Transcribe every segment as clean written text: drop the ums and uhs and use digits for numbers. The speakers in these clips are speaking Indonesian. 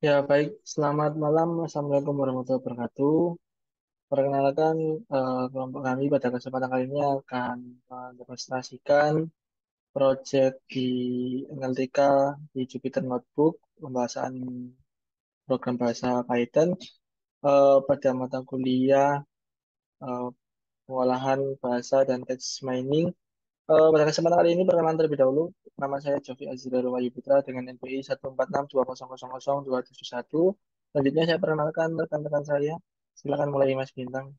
Ya, baik. Selamat malam. Assalamualaikum warahmatullahi wabarakatuh. Perkenalkan, kelompok kami pada kesempatan kali ini akan mendemonstrasikan proyek di NLTK di Jupyter Notebook, pembahasan program bahasa Python pada mata kuliah eh, pengolahan bahasa dan text mining. Pada kesempatan kali ini perkenalan terlebih dahulu. Nama saya Jovi Azizul Wahyu Putra dengan NPI 14620000271. Selanjutnya saya perkenalkan rekan-rekan saya. Silakan mulai Mas Bintang.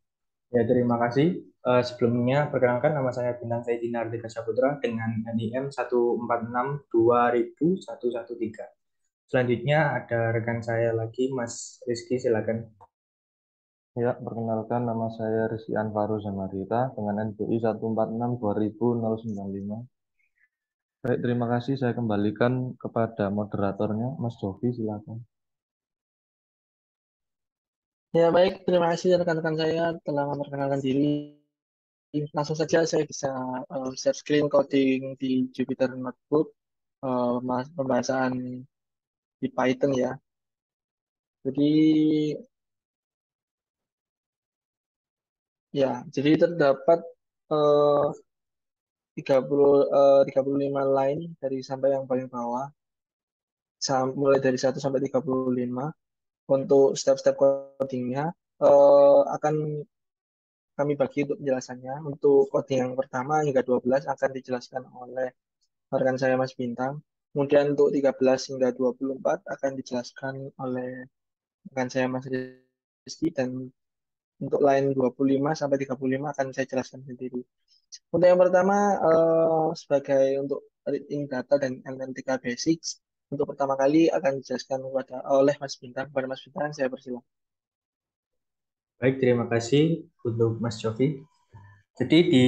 Ya, terima kasih. Sebelumnya, perkenalkan nama saya Bintang Saidina Ardika Saputra dengan NIM 14620001113. Selanjutnya ada rekan saya lagi, Mas Rizky, silakan. Ya, perkenalkan nama saya Rizky Anfaru Zamarita dengan NPI 146200095. Baik, terima kasih. Saya kembalikan kepada moderatornya, Mas Jovi, silakan. Ya, baik. Terima kasih rekan-rekan saya telah memperkenalkan diri. Langsung saja saya bisa share screen coding di Jupyter Notebook, pembahasan di Python ya. Jadi, jadi terdapat eh, 35 line dari sampai yang paling bawah, mulai dari 1 sampai 35. Untuk step-step codingnya akan kami bagi untuk penjelasannya. Untuk coding yang pertama hingga 12 akan dijelaskan oleh rekan saya Mas Bintang. Kemudian untuk 13 hingga 24 akan dijelaskan oleh rekan saya Mas Rizky, dan untuk line 25 sampai 35 akan saya jelaskan sendiri. Untuk yang pertama, sebagai untuk reading data dan analytica basics, untuk pertama kali akan dijelaskan oleh Mas Bintang. Kepada Mas Bintang, saya persilakan. Baik, terima kasih untuk Mas Jovi. Jadi di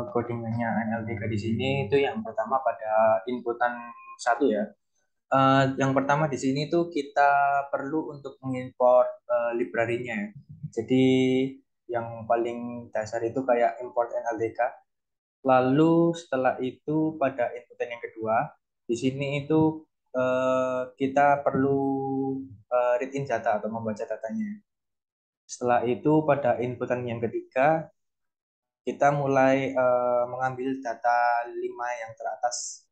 codingannya NLTK di sini itu yang pertama pada inputan satu ya. Yang pertama di sini tuh kita perlu untuk mengimport library-nya ya. Jadi yang paling dasar itu kayak import NLTK. Lalu setelah itu pada inputan yang kedua, di sini itu kita perlu read in data atau membaca datanya. Setelah itu pada inputan yang ketiga, kita mulai mengambil data 5 yang teratas.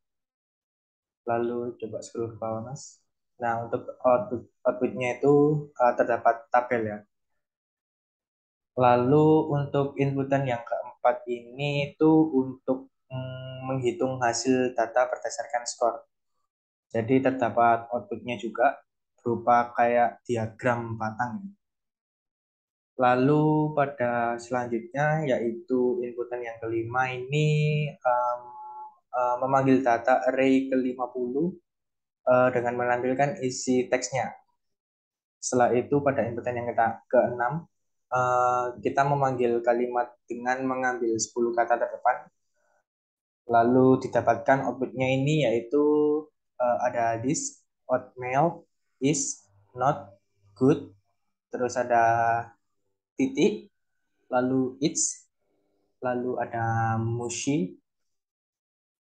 Lalu coba scroll ke bawah, Mas. Nah, untuk outputnya itu terdapat tabel ya. Lalu untuk inputan yang keempat ini itu untuk menghitung hasil data berdasarkan skor. Jadi terdapat outputnya juga berupa kayak diagram batang. Lalu pada selanjutnya yaitu inputan yang kelima ini um, memanggil data array ke-50 dengan menampilkan isi teksnya. Setelah itu pada inputan yang keenam kita memanggil kalimat dengan mengambil 10 kata terdepan. Lalu didapatkan outputnya ini yaitu ada this, oatmeal, is, not, good, terus ada titik, lalu it's, lalu ada mushy,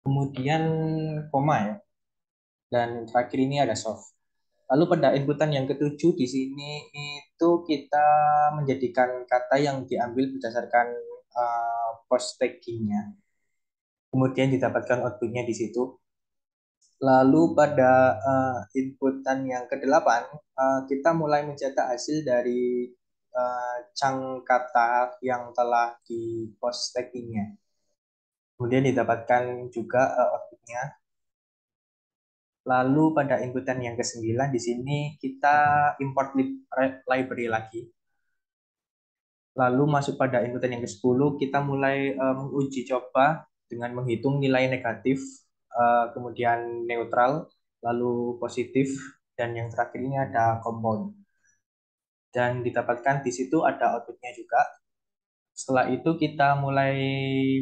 kemudian koma ya, dan terakhir ini ada soft. Lalu pada inputan yang ketujuh di sini itu kita menjadikan kata yang diambil berdasarkan post taggingnya. Kemudian didapatkan outputnya di situ. Lalu pada inputan yang kedelapan kita mulai mencetak hasil dari chunk kata yang telah di post taggingnya. Kemudian didapatkan juga outputnya. Lalu pada inputan yang ke-9 di sini kita import library lagi. Lalu masuk pada inputan yang ke-10 kita mulai menguji coba dengan menghitung nilai negatif, kemudian neutral, lalu positif, dan yang terakhir ini ada compound. Dan didapatkan di situ ada outputnya juga. Setelah itu kita mulai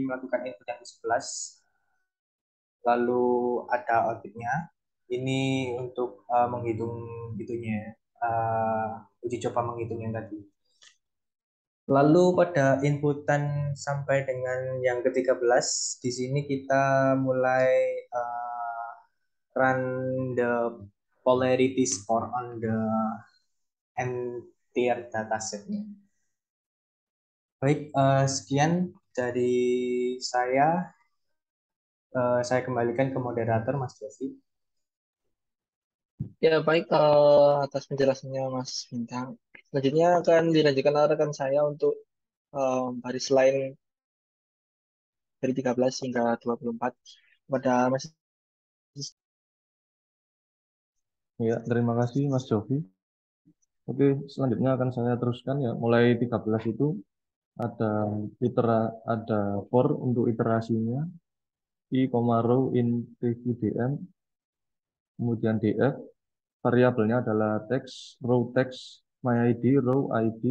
melakukan input yang ke-11, lalu ada outputnya. Ini untuk menghitung itunya, uji coba menghitung yang tadi. Lalu pada inputan sampai dengan yang ke-13, di sini kita mulai run the polarity score on the entire datasetnya. Baik, sekian dari saya. Saya kembalikan ke moderator, Mas Jovi. Ya, baik, atas penjelasannya Mas Bintang. Selanjutnya akan dilanjutkan oleh rekan saya untuk baris line dari 13 hingga 24 pada Mas. Ya, terima kasih Mas Jovi. Oke, selanjutnya akan saya teruskan ya. Mulai 13 itu ada ada for untuk iterasinya, i, row in preview dm, kemudian df, variabelnya adalah text, row text, my id, row id,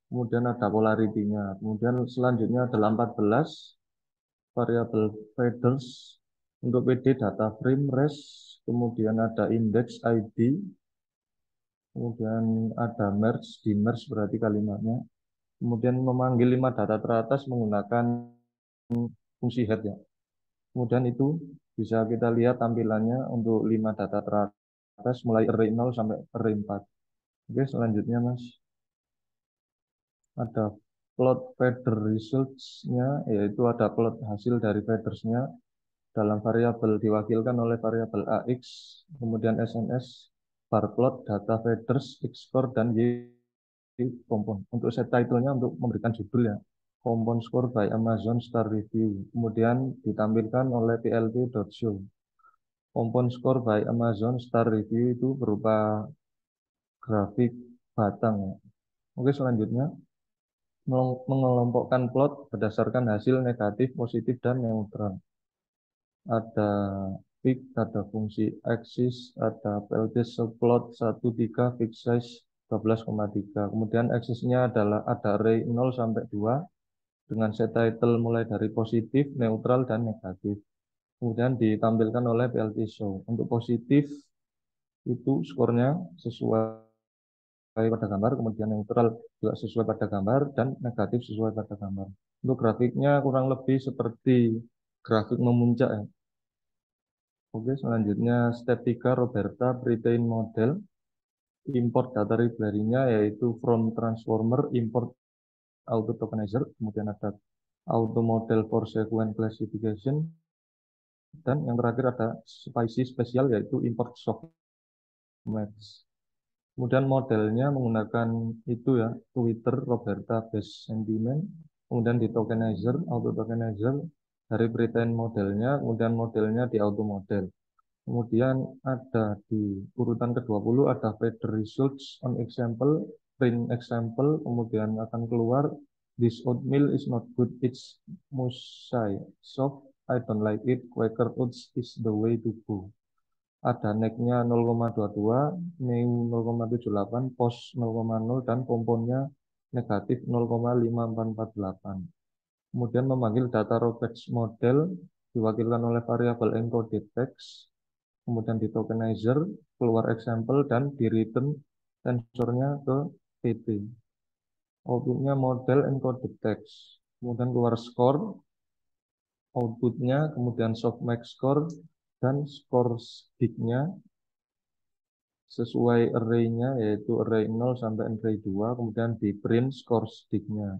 kemudian ada polarity-nya. Kemudian selanjutnya adalah 14, variabel headers untuk PD data frame res, kemudian ada index id, kemudian ada merge, di merge berarti kalimatnya, kemudian memanggil 5 data teratas menggunakan fungsi head ya. Kemudian itu bisa kita lihat tampilannya untuk 5 data teratas mulai array 0 sampai array 4. Oke, selanjutnya Mas. Ada plot feather results-nya, yaitu ada plot hasil dari feathers-nya dalam variabel diwakilkan oleh variabel AX, kemudian SNS, bar plot, data feathers, X-score, dan Y kompon. Untuk set title-nya untuk memberikan judul ya, kompon score by Amazon Star Review. Kemudian ditampilkan oleh plt.show. Kompon score by Amazon Star Review itu berupa grafik batang ya. Oke, selanjutnya mengelompokkan plot berdasarkan hasil negatif, positif, dan neutral. Ada peak, ada fungsi axis, ada plt subplot 13 fixed size 12,3. Kemudian axisnya adalah ada array 0 sampai 2 dengan set title mulai dari positif, neutral, dan negatif. Kemudian ditampilkan oleh plt show. Untuk positif itu skornya sesuai pada gambar, kemudian neutral juga sesuai pada gambar, dan negatif sesuai pada gambar. Untuk grafiknya kurang lebih seperti grafik memuncak ya. Oke, selanjutnya step 3 Roberta Pretrain Model. Import data library-nya yaitu from transformer, import auto tokenizer, kemudian ada auto model for sequence classification, dan yang terakhir ada spicy spesial yaitu import softmax. Kemudian modelnya menggunakan itu ya, Twitter Roberta Base Sentiment, kemudian di tokenizer, auto tokenizer, dari pretrain modelnya, kemudian modelnya di auto model. Kemudian ada di urutan ke-20 ada feeder results on example, print example, kemudian akan keluar this oatmeal is not good, it's mushy, soft, I don't like it, Quaker Oats is the way to go. Ada neck-nya 0,22, new 0,78, post 0,0, dan komponnya negatif 0,5448. Kemudian memanggil data Roberts model diwakilkan oleh variabel encoded text, kemudian di tokenizer, keluar example, dan di return tensornya ke PT. Outputnya model encoded text, kemudian keluar score, outputnya, kemudian softmax score, dan score big-nya sesuai array-nya, yaitu array 0 sampai array 2, kemudian di print score stick-nya.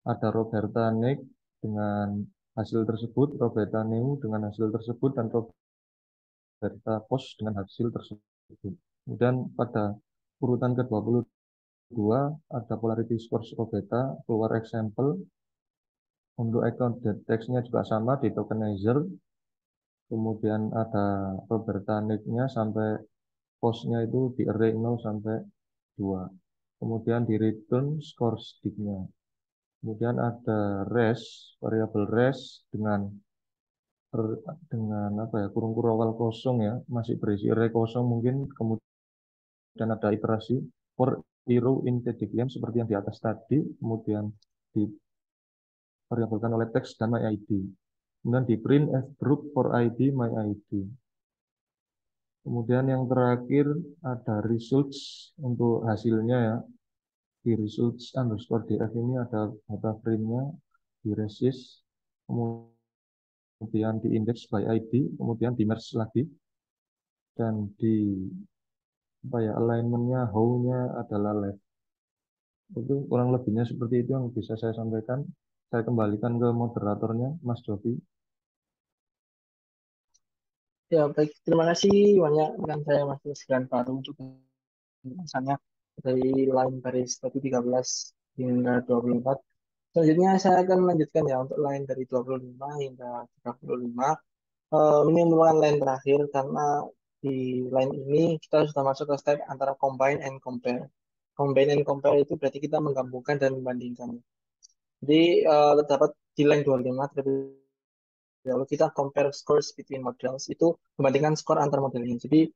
Ada Roberta Neck dengan hasil tersebut, Roberta New dengan hasil tersebut, dan Roberta Post dengan hasil tersebut. Kemudian pada urutan ke-22 ada polarity scores Roberta, keluar example. Untuk account text-nya juga sama di tokenizer. Kemudian ada Roberta Neck-nya sampai postnya itu di array 0 sampai 2. Kemudian di return score stick-nya. Kemudian ada res, variabel res dengan apa ya, kurung awal kosong ya, masih berisi array kosong mungkin. Kemudian ada iterasi for hero in TDQM seperti yang di atas tadi, kemudian divariabelkan oleh teks dan my id. Kemudian di print f group for id my id. Kemudian yang terakhir ada results untuk hasilnya ya. Di results underscore df ini ada data frame-nya, di resist, kemudian di index by id, kemudian di merge lagi. dan di alignmentnya how-nya adalah left. Itu kurang lebihnya seperti itu yang bisa saya sampaikan. Saya kembalikan ke moderatornya, Mas Jovi. Ya, baik. Terima kasih banyak rekan saya Mas Sekian Paru untuk penjelasannya dari line baris 13 hingga 24. Selanjutnya saya akan melanjutkan ya untuk line dari 25 hingga 35. Ini merupakan line terakhir karena di line ini kita sudah masuk ke step antara combine and compare. Combine and compare itu berarti kita menggabungkan dan membandingkan. Jadi terdapat di line 25 terlebih dahulu kita compare scores between models itu membandingkan skor antar modelnya. Jadi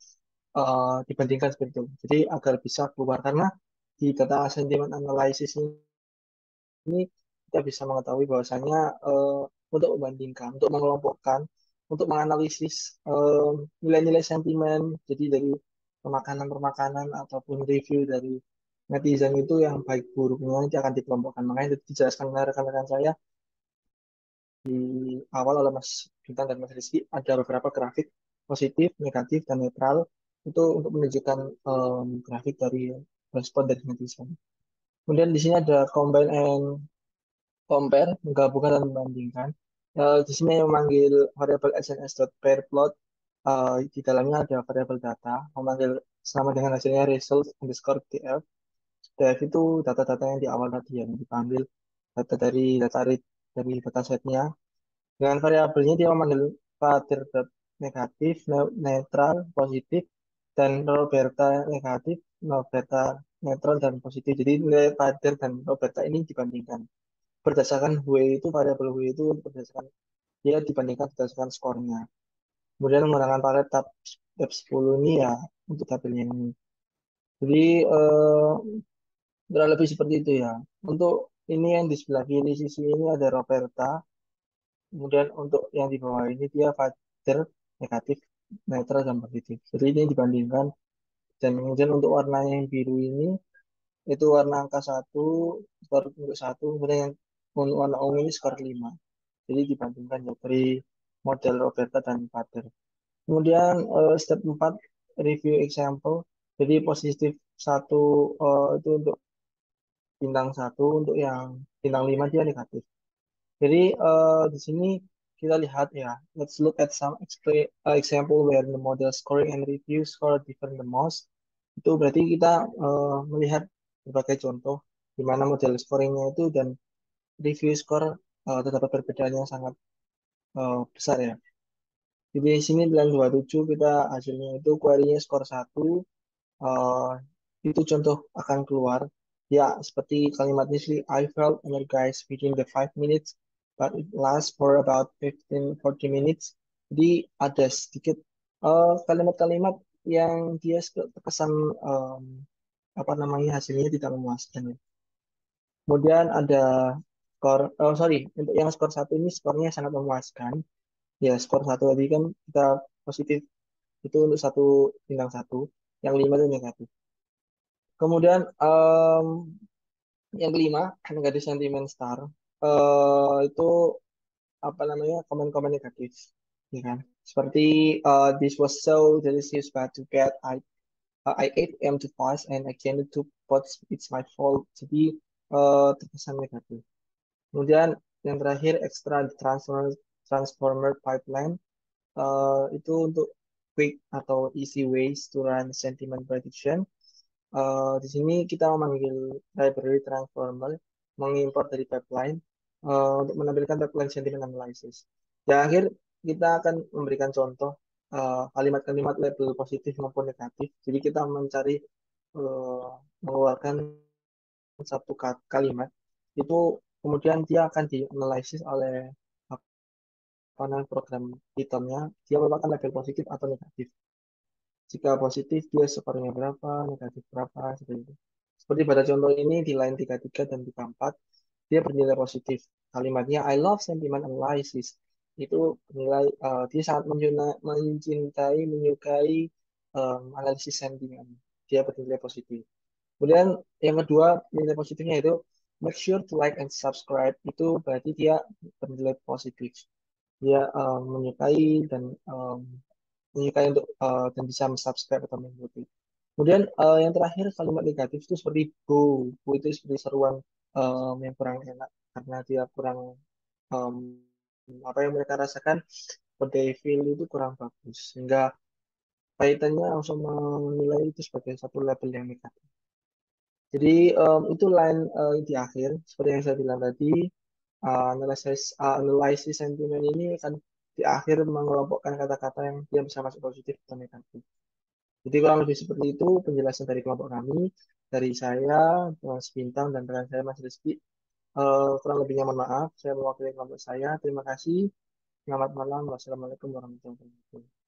dibandingkan seperti itu. Jadi agar bisa keluar karena di data sentiment analysis ini kita bisa mengetahui bahwasanya untuk membandingkan, untuk mengelompokkan, untuk menganalisis nilai-nilai sentimen, jadi dari permakanan-permakanan ataupun review dari netizen itu yang baik buruknya nanti akan dikelompokkan. Makanya itu dijelaskan oleh rekan-rekan saya di awal oleh Mas Bintang dan Mas Rizky ada beberapa grafik positif, negatif, dan netral itu untuk menunjukkan grafik dari respon dari netizen. Kemudian di sini ada combine and compare, menggabungkan dan membandingkan. Di sini memanggil variabel sns.pairplot. Di dalamnya ada variabel data, memanggil sama dengan hasilnya result underscore df. Df itu data-data yang di awal tadi yang dipanggil data dari data read dari datasetnya. Dengan variabelnya dia memanggil padir negatif, netral, positif, dan Roberta negatif, Roberta netral, dan positif. Jadi nilai padir dan Roberta ini dibandingkan berdasarkan W itu variabel W itu berdasarkan dia dibandingkan berdasarkan skornya. Kemudian menggunakan palet tab 10 ini ya untuk tabelnya ini. Jadi kurang lebih seperti itu ya. Untuk ini yang di sebelah kiri sisi ini ada Roberta. Kemudian untuk yang di bawah ini dia fajar negatif, netral, dan positif. Jadi ini dibandingkan. Dan kemudian untuk warna yang biru ini itu warna angka satu, skor untuk satu, kemudian yang warna ungu ini skor 5. Jadi dibandingkan ya dari model Roberta dan Pater. Kemudian step 4 review example. Jadi positif satu itu untuk bintang satu, untuk yang bintang 5 dia negatif. Jadi di sini kita lihat ya, let's look at some example where the model scoring and review score differ the most. Itu berarti kita melihat berbagai contoh di mana model scoringnya itu dan review score terdapat perbedaan yang sangat besar ya. Jadi di sini di line 27 kita hasilnya itu query-nya skor 1, eh, itu contoh akan keluar. Ya, seperti kalimatnya sih, I felt energized within the 5 minutes, but it lasts for about 15-40 minutes. Jadi ada sedikit kalimat-kalimat yang dia terkesan apa namanya hasilnya tidak memuaskan ya. Kemudian ada skor, oh sorry, untuk yang skor 1 ini skornya sangat memuaskan. Ya, skor 1 tadi kan kita positif itu untuk satu bintang satu, yang 5 itu negatif. Kemudian yang kelima, negatif sentimen star. Itu apa namanya komen-komen negatif, ya kan? Seperti this was so delicious but too bad I ate them too fast and I can't do but it's my fault. Jadi terkesan negatif. Kemudian yang terakhir extra transformer pipeline. Itu untuk quick atau easy ways to run sentiment prediction. Di sini kita memanggil library transformer, mengimport dari pipeline untuk menampilkan pipeline sentiment analysis. Di akhir kita akan memberikan contoh kalimat-kalimat label positif maupun negatif. Jadi kita mencari uh, mengeluarkan satu kalimat itu kemudian dia akan dianalisis oleh apa namanya program Python-nya. Dia merupakan label positif atau negatif. Jika positif, dia skornya berapa, negatif berapa, seperti itu. Seperti pada contoh ini di line 33 dan 34, dia bernilai positif. Kalimatnya I love sentiment analysis. Itu bernilai, dia sangat mencintai, menyukai analisis sentimen. Dia bernilai positif. Kemudian yang kedua, nilai positifnya itu make sure to like and subscribe. Itu berarti dia bernilai positif. Dia menyukai dan menyukai untuk dan bisa subscribe atau mengikuti. Kemudian yang terakhir kalimat negatif itu seperti bo itu seperti seruan yang kurang enak karena dia kurang em, apa yang mereka rasakan sebagai feel itu kurang bagus sehingga kaitannya langsung menilai itu sebagai satu label yang negatif. Jadi itu line di akhir seperti yang saya bilang tadi analisis sentimen ini akan di akhir mengelompokkan kata-kata yang dia bisa masuk positif atau negatif. Jadi kurang lebih seperti itu penjelasan dari kelompok kami, dari saya, Mas Bintang, dan rekan saya Mas Rizky. Kurang lebihnya mohon maaf, saya mewakili kelompok saya. Terima kasih. Selamat malam. Wassalamualaikum warahmatullahi wabarakatuh.